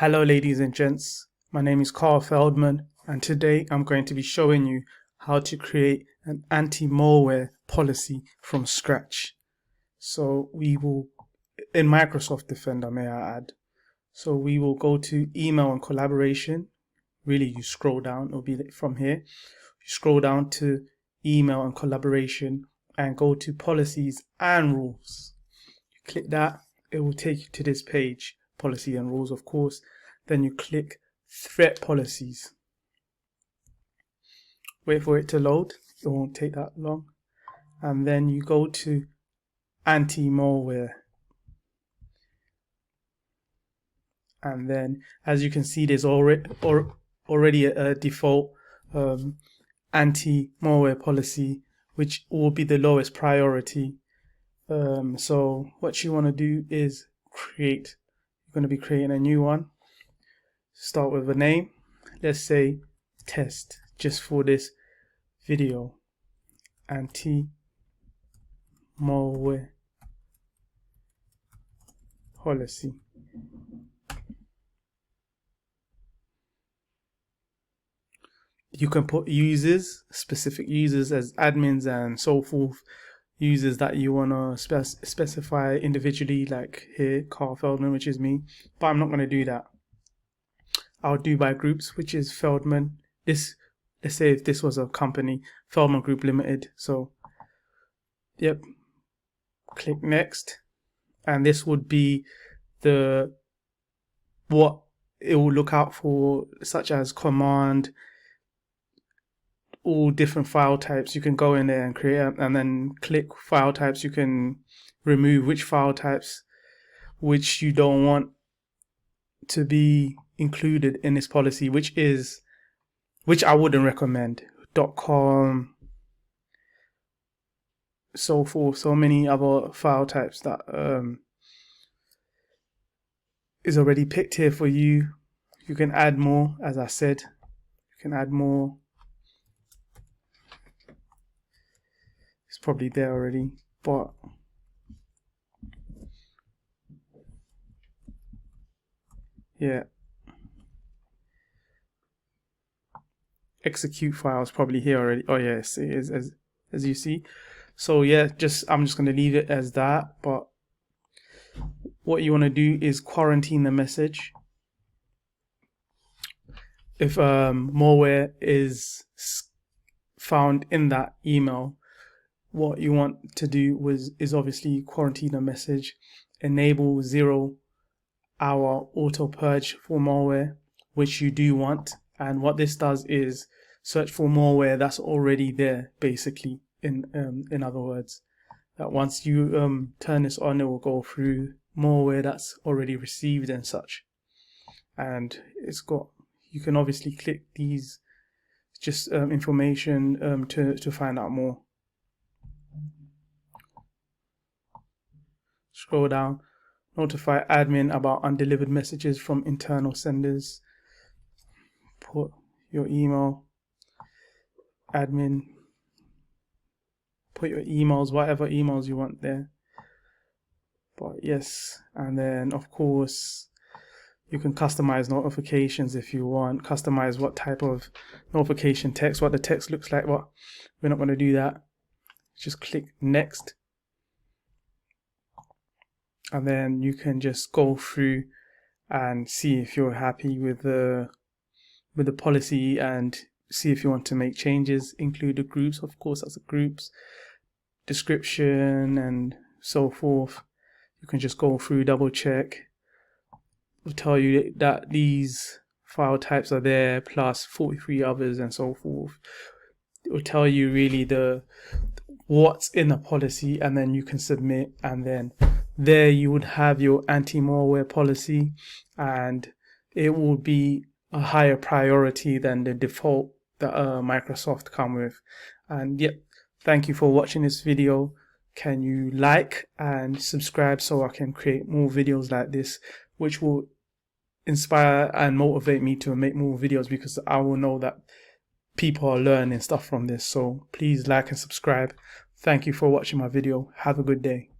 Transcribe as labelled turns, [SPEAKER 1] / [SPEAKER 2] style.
[SPEAKER 1] Hello ladies and gents, my name is Carl Feldman and today I'm going to be showing you how to create an anti-malware policy from scratch. So we will, in Microsoft Defender may I add, so we will go to email and collaboration. Really, you scroll down, it'll be from here. You scroll down to email and collaboration and go to policies and rules. You click that, it will take you to this page. Policy and rules, of course. Then you click threat policies. Wait for it to load, it won't take that long. And then you go to anti-malware. And then as you can see, there's already a default anti-malware policy, which will be the lowest priority. So what you want to do is going to be creating a new one. Start with a name. Let's say test, just for this video. Anti-malware policy. You can put users, specific users as admins and so forth. Users that you want to specify individually, like here, Carl Feldman, which is me, but I'm not going to do that. I'll do by groups, which is Feldman. Let's say if this was a company, Feldman Group Limited. So, yep, click next, and this would be what it will look out for, such as command, all different file types. You can go in there and create, and then click file types. You can remove which file types which you don't want to be included in this policy, which I wouldn't recommend. .com, so forth, so many other file types that is already picked here for you. You can add more, as I said. You can add more. It's probably there already, but yeah, execute file is probably here already. Oh yes, it is, as you see. So yeah, I'm just going to leave it as that. But what you want to do is quarantine the message. If malware is found in that email, what you want to do is obviously quarantine a message, enable 0-hour auto purge for malware, which you do want. And what this does is search for malware that's already there, basically. In other words, that once you turn this on, it will go through malware that's already received and such. And you can obviously click these, just information to find out more. Scroll down, notify admin about undelivered messages from internal senders. Put your email, admin, put your emails, whatever emails you want there. But yes, and then of course you can customize notifications if you want. Customize what type of notification text, what the text looks like. But we're not going to do that. Just click next. And then you can just go through and see if you're happy with the policy and see if you want to make changes. Include the groups, of course, as a groups, description and so forth. You can just go through, double check. It'll tell you that these file types are there plus 43 others and so forth. It will tell you really what's in the policy, and then you can submit, and then there you would have your anti-malware policy, and it will be a higher priority than the default that Microsoft come with. And yep, thank you for watching this video. Can you like and subscribe so I can create more videos like this, which will inspire and motivate me to make more videos, because I will know that people are learning stuff from this. So please like and subscribe. Thank you for watching my video. Have a good day.